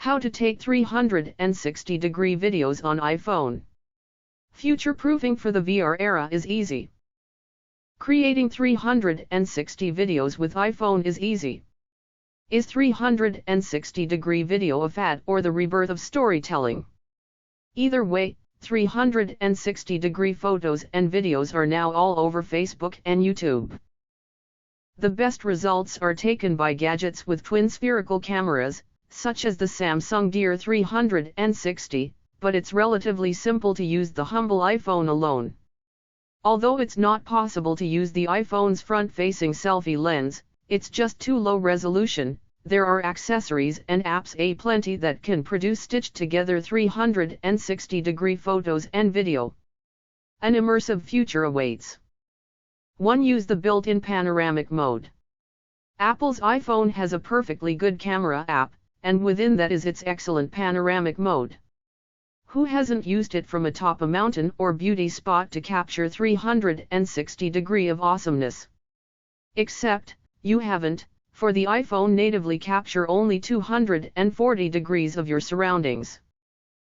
How to take 360-degree videos on iPhone. Future-proofing for the VR era is easy. Creating 360 videos with iPhone is easy. Is 360-degree video a fad or the rebirth of storytelling? Either way, 360-degree photos and videos are now all over Facebook and YouTube. The best results are taken by gadgets with twin spherical cameras, such as the Samsung Gear 360, but it's relatively simple to use the humble iPhone alone. Although it's not possible to use the iPhone's front-facing selfie lens, it's just too low resolution. There are accessories and apps aplenty that can produce stitched-together 360-degree photos and video. An immersive future awaits. 1. Use the built-in panoramic mode. Apple's iPhone has a perfectly good camera app, and within that is its excellent panoramic mode. Who hasn't used it from atop a mountain or beauty spot to capture 360-degree of awesomeness? Except, you haven't, for the iPhone natively capture only 240 degrees of your surroundings.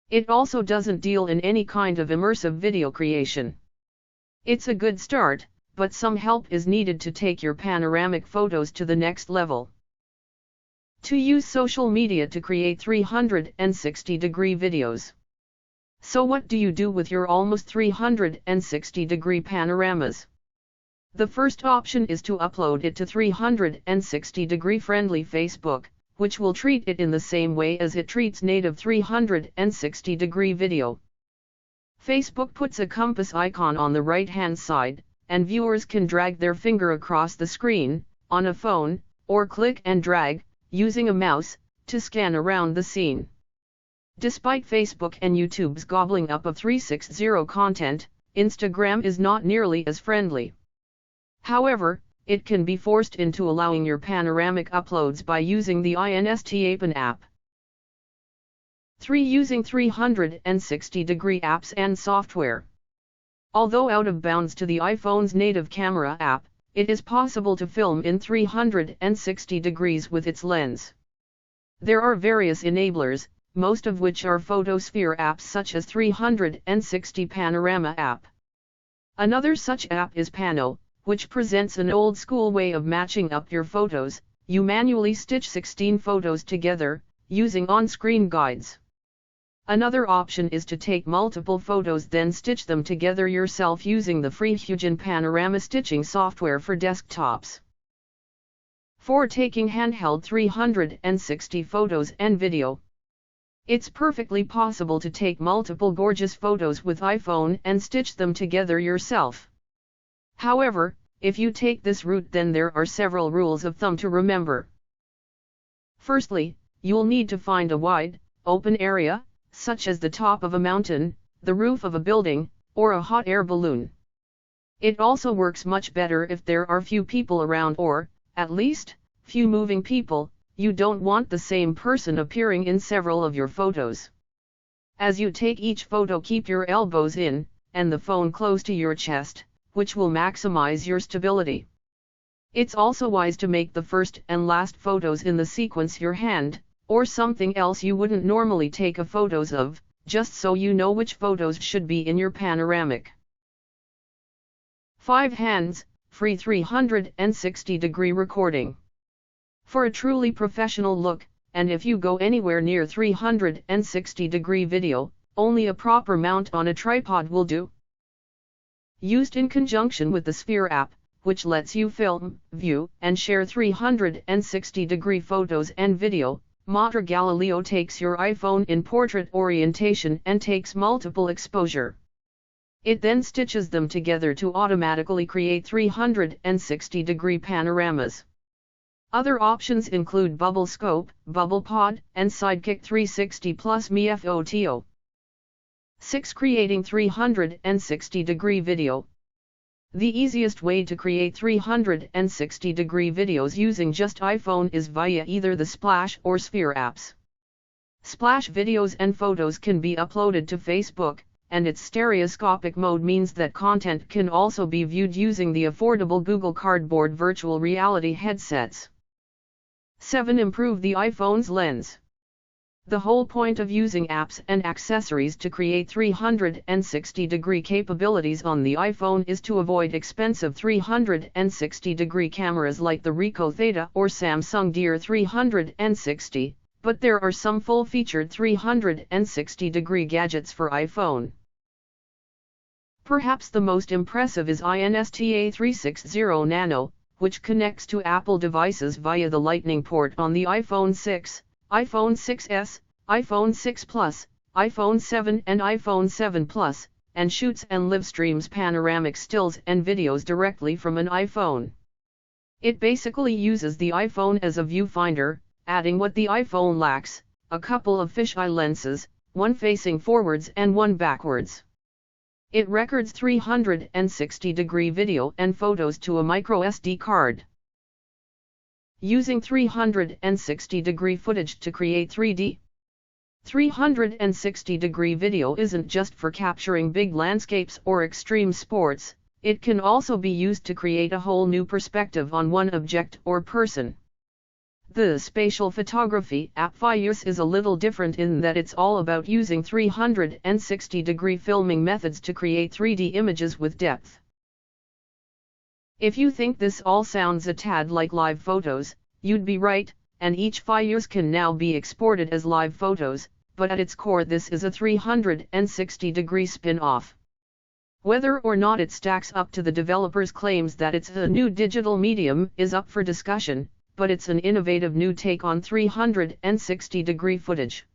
It also doesn't deal in any kind of immersive video creation. It's a good start, but some help is needed to take your panoramic photos to the next level. To use social media to create 360-degree videos. So what do you do with your almost 360-degree panoramas? The first option is to upload it to 360-degree friendly Facebook, which will treat it in the same way as it treats native 360-degree video. Facebook puts a compass icon on the right-hand side, and viewers can drag their finger across the screen, on a phone, or click and drag, using a mouse, to scan around the scene. Despite Facebook and YouTube's gobbling up of 360 content, Instagram is not nearly as friendly. However, it can be forced into allowing your panoramic uploads by using the Instapen app. 3. Using 360-degree apps and software. Although out of bounds to the iPhone's native camera app, it is possible to film in 360 degrees with its lens. There are various enablers, most of which are photosphere apps such as 360 Panorama app. Another such app is Pano, which presents an old-school way of matching up your photos. You manually stitch 16 photos together, using on-screen guides. Another option is to take multiple photos then stitch them together yourself using the free Hugen Panorama stitching software for desktops. 4. Taking handheld 360 photos and video. It's perfectly possible to take multiple gorgeous photos with iPhone and stitch them together yourself. However, if you take this route, then there are several rules of thumb to remember. Firstly, you'll need to find a wide, open area, such as the top of a mountain, the roof of a building, or a hot air balloon. It also works much better if there are few people around or, at least, few moving people. You don't want the same person appearing in several of your photos. As you take each photo, keep your elbows in, and the phone close to your chest, which will maximize your stability. It's also wise to make the first and last photos in the sequence your hand, or something else you wouldn't normally take photos of, just so you know which photos should be in your panoramic. 5. Hands-free 360-degree recording. For a truly professional look, and if you go anywhere near 360-degree video, only a proper mount on a tripod will do. Used in conjunction with the Sphere app, which lets you film, view, and share 360-degree photos and video, Motor Galileo takes your iPhone in portrait orientation and takes multiple exposure. It then stitches them together to automatically create 360-degree panoramas. Other options include Bubble Scope, Bubble Pod, and Sidekick 360 plus Me Photo. 6. Creating 360-degree video. The easiest way to create 360-degree videos using just iPhone is via either the Splash or Sphere apps. Splash videos and photos can be uploaded to Facebook, and its stereoscopic mode means that content can also be viewed using the affordable Google Cardboard virtual reality headsets. 7. Improve the iPhone's lens. The whole point of using apps and accessories to create 360-degree capabilities on the iPhone is to avoid expensive 360-degree cameras like the Ricoh Theta or Samsung Deer 360, but there are some full-featured 360-degree gadgets for iPhone. Perhaps the most impressive is Insta360 Nano, which connects to Apple devices via the Lightning port on the iPhone 6, iPhone 6s, iPhone 6 Plus, iPhone 7 and iPhone 7 Plus, and shoots and live streams panoramic stills and videos directly from an iPhone. It basically uses the iPhone as a viewfinder, adding what the iPhone lacks, a couple of fisheye lenses, one facing forwards and one backwards. It records 360-degree video and photos to a microSD card. Using 360-degree footage to create 3D. 360-degree video isn't just for capturing big landscapes or extreme sports, it can also be used to create a whole new perspective on one object or person. The spatial photography app Fios is a little different in that it's all about using 360-degree filming methods to create 3D images with depth. If you think this all sounds a tad like live photos, you'd be right, and each Fios can now be exported as live photos, but at its core this is a 360-degree spin-off. Whether or not it stacks up to the developers' claims that it's a new digital medium is up for discussion, but it's an innovative new take on 360-degree footage.